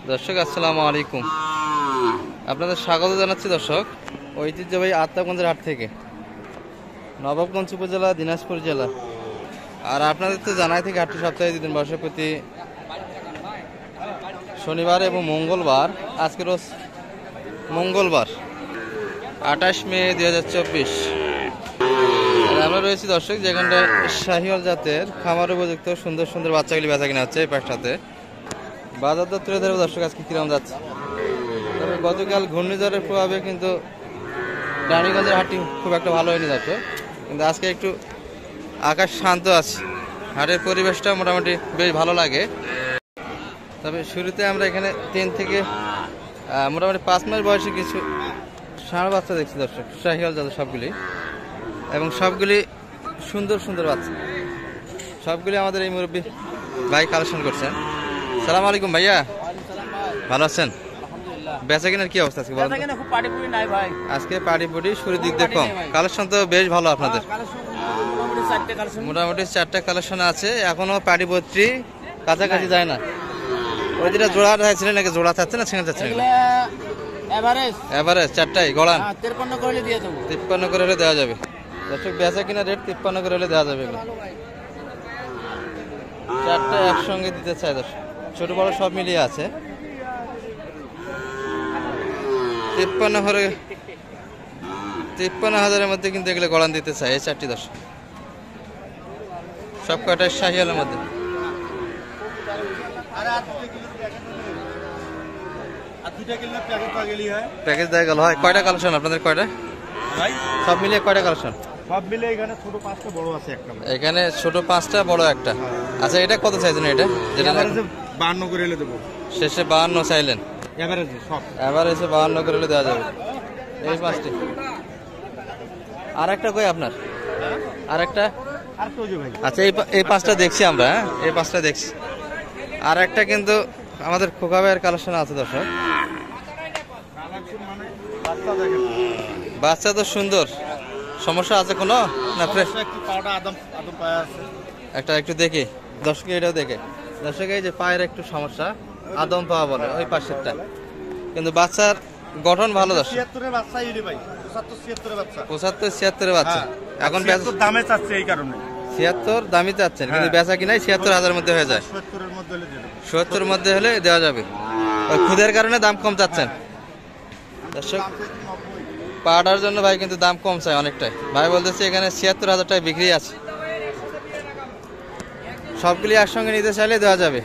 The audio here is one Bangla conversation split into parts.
দর্শক আসসালামু আলাইকুম, আপনাদের স্বাগত জানাচ্ছি দর্শক ঐতিহ্যবাহী আত্মাগঞ্জের হাট থেকে, নবাবগঞ্জ উপজেলা, দিনাজপুর জেলা। আর আপনাদের তো জানাই থেকে হাটটি সপ্তাহে 2 দিন বসে, প্রতি শনিবার এবং মঙ্গলবার। আজকে রোজ মঙ্গলবার 28 মে 2024। আমরা রয়েছি দর্শক যেখানটায় শাহিওয়াল জাতের খামার উপযুক্ত সুন্দর সুন্দর বাচ্চাগুলি বেচা কিনা হচ্ছে। এই পাশটাতে বাজার দর তুলে ধরবো দর্শক আজকে কিরকম যাচ্ছে। তবে গতকাল ঘূর্ণিঝড়ের প্রভাবে কিন্তু রানীগঞ্জের হাটটি খুব একটা ভালো হয়নি দর্শক, কিন্তু আজকে একটু আকাশ শান্ত আছে, হাটের পরিবেশটা মোটামুটি বেশ ভালো লাগে। তবে শুরুতে আমরা এখানে 3 থেকে মোটামুটি 5 মাস বয়সী কিছু ষাঁড় বাচ্চা দেখছি দর্শক, শাহিওয়াল জাতের সবগুলি, এবং সবগুলি সুন্দর সুন্দর বাচ্চা। সবগুলি আমাদের এই মুরব্বী ভাই কালেকশন করছেন। সালাম আলাইকুম ভাইয়া, ভালো আছেন? বেচা কেনার কি অবস্থা আজকে বলেন? আজকে পাটি পুটি শুরুর দিক দিয়ে কম, কালেকশন তো বেশ ভালো আপনাদের। মোটামুটি 4টা কালেকশন আছে, এখনো পাটি পত্রি কাছাকাছি যায় না। ওই যেটা জোড়া চাইছিলেন নাকি জোড়া চাচ্ছে না ছিঁড়ে চাচ্ছেন? এভারেজ 4টাই গড়ান 53 করে হলে দেওয়া যাবে দর্শক। বেচা কিনা রেট 53 করে হলে দেওয়া যাবে। 4টা একসঙ্গে দিতে চাই দর্শক, ছোট বড় সব মিলিয়ে আছে। 53,000-এর মধ্যে কিন্তু এগুলো গড়ান দিতে চাই এই 4টি দর্শক, সব কয়টা শাহিওয়ালের মধ্যে। প্যাকেজ দেওয়া গেল হয়। কয়টা কালেকশন আপনাদের? কয়টা সব মিলিয়ে কয়টা কালেকশন? সব মিলে এখানে ছোট 5টা বড় আছে একটা। এখানে ছোট 5টা বড় একটা। আচ্ছা, এটা কত চাইছেন? এটা যেটা 52 করে এলে দেবো। শেষে 52 চাইলেন, এভারেজে সব এভারেজে 52 করে দেওয়া যাবে এই 5টি। আর একটা কই আপনার? আর একটা? আচ্ছা, এই 5টা দেখছি আমরা। হ্যাঁ, এই 5টা দেখছি। আর একটা কিন্তু আমাদের খোকা ভাইয়ের কালেকশন আছে দর্শক। বাচ্চা তো সুন্দর, সমস্যা আছে কোনো না? ফ্রেশ একটা একটু দেখি দর্শক, এটাও দেখে দর্শক। এই যে পায়ের একটু সমস্যা, আদম পাওয়া বলে ওই পাশেরটা, কিন্তু বাচ্চার গঠন ভালো দর্শক। 75-76 বাচ্চা। এখন দামে চাচ্ছে এই কারণে 76 দামি চাচ্ছেন, কিন্তু বেচা কিনাই 76,000-এর মধ্যে হয়ে যায়। 70-এর মধ্যে হলে দেওয়া যাবে। ওই খুদের কারণে দাম কম চাচ্ছেন দর্শক। পাটার জন্য ভাই কিন্তু দাম কম চাই অনেকটাই। ভাই বলতেছে এখানে 76,000 টাকা বিক্রি আছে। সবগুলি একসঙ্গে নিতে চাইলে দেওয়া যাবে।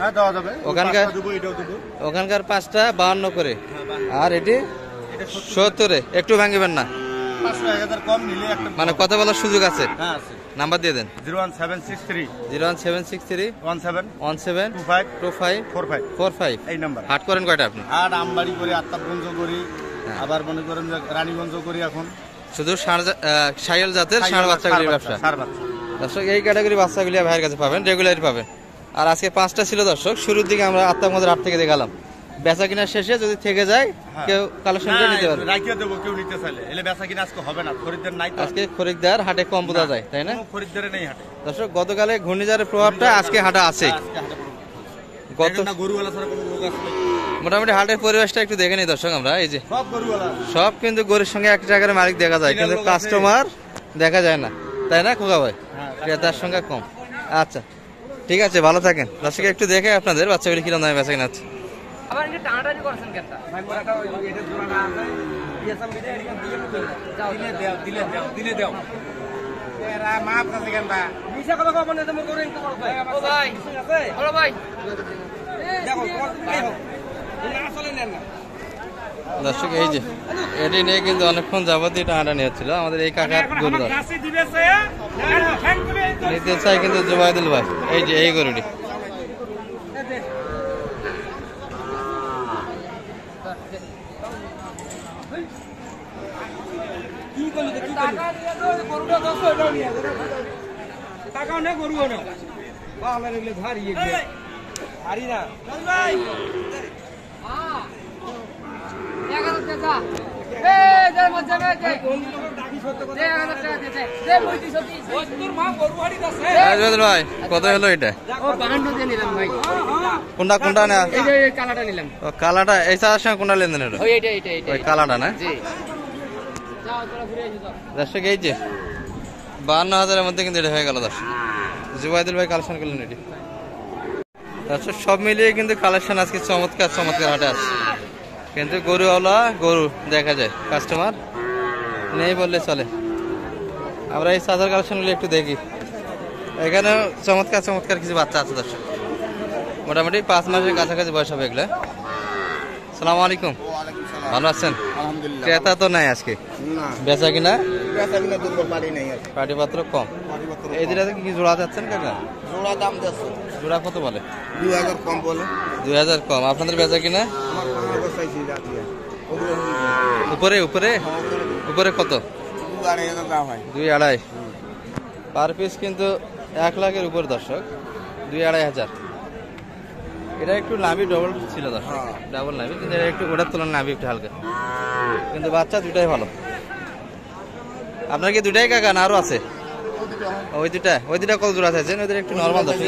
ওখানকার 5টা 52 করে, আর এটি 70-এ। একটু ভাঙিবেন না, মানে কথা বলার সুযোগ আছে। নাম্বার দিয়ে দেন। 01763 172545 এই নাম্বার। হাট করেন কয়টা আপনি? হাট আমবাড়ি করি, আত্মাগঞ্জ করি, আবার মনে করেন যে রানীগঞ্জ করি। এখন শুধু শাহিওয়াল জাতের ষাঁড় বাচ্চাগুলির ব্যবসা দর্শক। এই ক্যাটাগরি বাচ্চাগুলি ভাইয়ের কাছে পাবেন, রেগুলারই পাবেন। আর আজকে 5টা ছিল দর্শক। শুরুর দিকে আমরা আত্মাগঞ্জের হাট থেকে দেখালাম। বেচা কিনা শেষে যদি থেকে যায় কেউ কালেকশন করে নিতে পারবে, রাখিয়ে দেবো। কেউ নিতে চাইলে এলে বেচা কিনা আজকে হবে না, খরিদ্দার নাই। আজকে খরিদ্দার হাটে কম বোঝা যায়, তাই না? খরিদ্দারে নেই হাটে দর্শক। গতকালে ঘূর্ণিঝড়ের প্রভাবটা আজকে হাটে আছে। মোটামুটি হাটের পরিবেশটা একটু দেখে নিই দর্শক আমরা। এই যে সব কিন্তু গরুর সঙ্গে এক জায়গার মালিক দেখা যায়, কিন্তু কাস্টমার দেখা যায় না, তাই না খোকা ভাই? ক্রেতার সংখ্যা কম। আচ্ছা ঠিক আছে, ভালো থাকেন দর্শক। একটু দেখে আপনাদের বাচ্চাগুলি কিরকম দামে বেচা কিনা আছে। দর্শক এই যে এটি নিয়ে কিন্তু অনেকক্ষণ যাবতীয় টানাটা নিয়েছিল আমাদের এই কাকার গরু নিতে চাই, কিন্তু জুবাইদুল ভাই এই যে এই গরুটি জয়দুল ভাই কত হলো এটা? কোনটা কোনটা না? ও কালাটা এই চাচার সঙ্গে কোনটা লেনদেন হলো? ওই কালাটা না? দর্শক এই যে 52,000-এর মধ্যে কিন্তু এটা হয়ে গেল দর্শক। জুবাইদুল ভাই কালেকশন করলেন এটি। দর্শক সব মিলিয়ে কিন্তু কালেকশন আজকে চমৎকার চমৎকার হাটে আছে, কিন্তু গরুওয়ালা গরু দেখা যায়, কাস্টমার নেই বললে চলে। আমরা এই চাচার কালেকশনগুলো একটু দেখি। এখানে চমৎকার চমৎকার কিছু বাচ্চা আছে দর্শক, মোটামুটি 5 মাসের কাছাকাছি বয়স হবে এগুলো। সালাম আলাইকুম, ভালো আছেন? ক্রেতা তো নাই আজকে, বেচা কিনা পাটিপত্র কম। এই দুটাতে কি জোড়া যাচ্ছেন কাকা? জোড়া দাম যাচ্ছে, জোড়া কত বলে? 2000 কম বলে। 2000 কম। আপনাদের বেচা কিনা? উপরে উপরে উপরে কত? 2-2.5 পার পিস, কিন্তু 1 লাখের উপর দর্শক, 2-2.5 এটা একটু নাভি ডবল ছিল দর্শক, ডাবল নাভি, কিন্তু এটা একটু ওটার তুলনায় নাভি একটু হালকা, কিন্তু বাচ্চা দুটাই ভালো। আপনার কি দুটাই কাকা না আরো আছে? ওই দুটা কত জোড়া চাইছেন? ওদের একটু নরমাল দর্শক।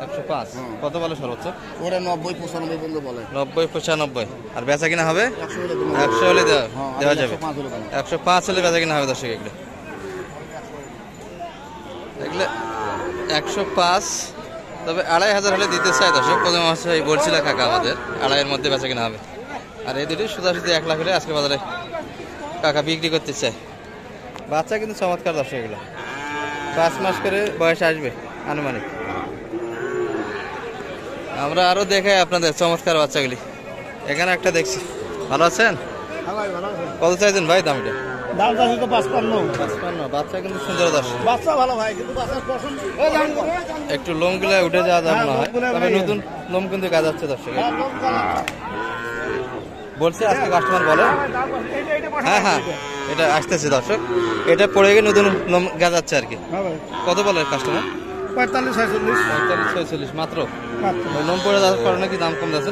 105 কত বলে সর্বোচ্চ? ওরা 90-95 পর্যন্ত বলে। 90-95। আর বেচা কিনা হবে 100 হলে দেওয়া যাবে। 105 হলে বেচা কিনা হবে দর্শক। এগুলো এগুলো 105, তবে 2,500 হলে দিতে চাই দর্শক। প্রথম মাসে বলছিল কাকা আমাদের 2,500-এর মধ্যে বেচা কিনা হবে। আর এই দুটি সোজাসুজি 1 লাখ হলে আজকে বাজারে কাকা বিক্রি করতে চায়। বাচ্চা কিন্তু চমৎকার দর্শক, এগুলো 5 মাস করে বয়স আসবে আনুমানিক। আমরা আরো দেখাই আপনাদের চমৎকার বাচ্চাগুলি। এখানে একটা দেখছি, ভালো আছেন? কত চাইছেন ভাই দাম? এটা দাম চাইছে তো 55। বাচ্চা কিন্তু সুন্দর দর্শক, বাচ্চা ভালো ভাই, কিন্তু বাচ্চার পছন্দ একটু লোম গুলা উঠে যাওয়া যাবে না হয়, তবে নতুন লোম কিন্তু কাজ হচ্ছে দর্শক। বলছে আজকে কাস্টমার বলে, হ্যাঁ হ্যাঁ এটা আসতেছে দর্শক, এটা পড়ে গিয়ে নতুন লোম গাছ যাচ্ছে আর কি। কত বলে কাস্টমার? 45-46 মাত্র। লোম পড়ে যাওয়ার কারণে কি দাম কম যাচ্ছে?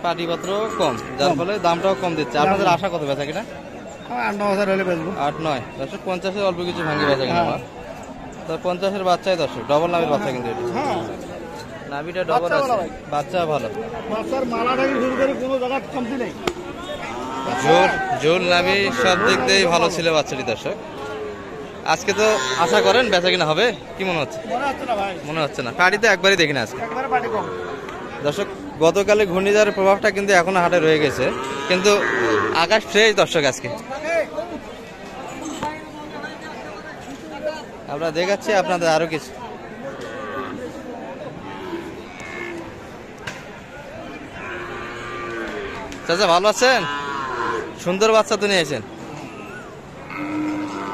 পাটিপত্র কম, যার ফলে দামটাও কম দিচ্ছে। আপনাদের আশা কত বেচা কিনা? 8-9 হলে বেচবো। 8-9 দর্শক, 50-এর অল্প কিছু ভাঙি বেচা কিনা আমার। তো 50-এর বাচ্চাই দর্শক, ডবল নামের বাচ্চা কিন্তু এটা। নাভিটা ডবল আছে, বাচ্চা ভালো, বাচ্চার মালা থেকে শুরু করে কোনো জায়গা কমতি নেই। ঝোল নাভি সব দিক দিয়েই ভালো ছিল বাচ্চাটি দর্শক। আজকে তো আশা করেন বেচা কিনা হবে কি মনে হচ্ছে? মনে হচ্ছে না, পাটিতে একবারই দেখি না আজকে দর্শক। গতকালে ঘূর্ণিঝড়ের প্রভাবটা কিন্তু এখনো হাটে রয়ে গেছে, কিন্তু আকাশ ফ্রেশ দর্শক আজকে। আমরা দেখাচ্ছি আপনাদের আরো কিছু। চাচা ভালো আছেন? সুন্দর বাচ্চা তো নিয়েছেন।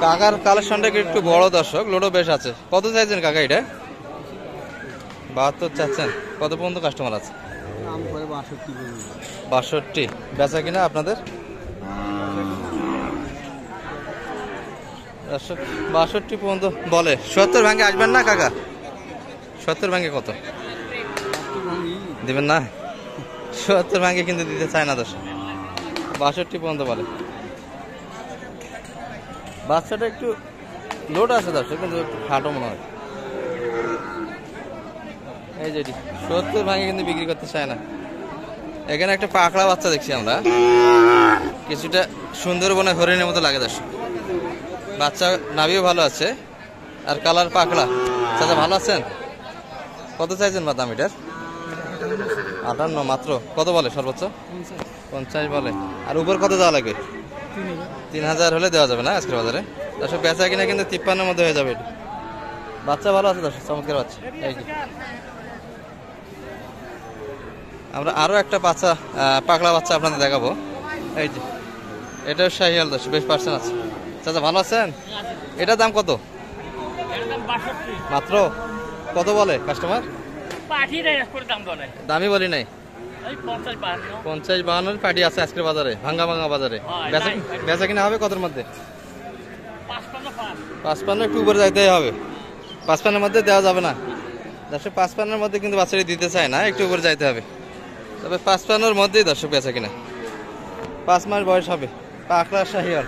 কাকার কালেকশনটা একটু বড় দর্শক, লোডও বেশ আছে। কত চাইছেন কাকা এটা? 72 চাচ্ছেন। কত পর্যন্ত কাস্টমার আছে? 62। বেচা কিনা আপনাদের দর্শক 62 পর্যন্ত বলে। 70 ভাঙে আসবেন না কাকা? 70 ভাঙে কত দিবেন না? 70 ভাঙে কিন্তু দিতে চায় না দর্শক, 62 পর্যন্ত বলে। বাচ্চাটা একটু লোড আছে দর্শক, কিন্তু একটু খাটো মনে হয়। এই যে 70 ভাঙে কিন্তু বিক্রি করতে চায় না। এখানে একটা পাকড়া বাচ্চা দেখছি আমরা, কিছুটা সুন্দরবনে হরিণের মতো লাগে দর্শক। বাচ্চা নাভিও ভালো আছে, আর কালার পাকড়া। চাচা ভালো আছেন? কত চাইছেন বা দাম এটার? 58 মাত্র। কত বলে সর্বোচ্চ? 50 বলে। আর উপর কত দেওয়া লাগবে? 3000 হলে দেওয়া যাবে না আজকের বাজারে দর্শক। বেচা কিনা কিন্তু 53-এর মধ্যে হয়ে যাবে। বাচ্চা ভালো আছে দর্শক, চমৎকার বাচ্চা। এই যে আমরা আরো একটা বাচ্চা, পাকড়া বাচ্চা আপনাদের দেখাবো। এই যে এটাও শাহিয়াল দর্শক, বেশ পার্সেন্ট আছে। চাচা ভালো আছেন? এটার দাম কত মাত্র? কত বলে কাস্টমার? দামি বলি নাই, 50-52 পাটি আছে আজকের বাজারে, ভাঙ্গা ভাঙ্গা বাজারে। বেচা কিনা হবে কতর মধ্যে? 55। একটু উপরে যাইতে হবে, 55-এর মধ্যে দেওয়া যাবে না দর্শক। 55-এর মধ্যে কিন্তু বাচ্চাটি দিতে চায় না, একটু উপরে যাইতে হবে। তবে 55-এর মধ্যেই দর্শক বেচা কিনা। 5 মাস বয়স হবে পাকড়া শাহিওয়াল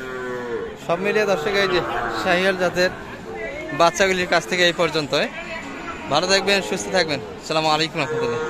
সব মিলিয়ে দর্শক এই যে শাহিওয়াল জাতের বাচ্চাগুলির কাছ থেকে এই পর্যন্ত। ভালো থাকবেন, সুস্থ থাকবেন। আসসালামু আলাইকুম রহমতুল্লাহ।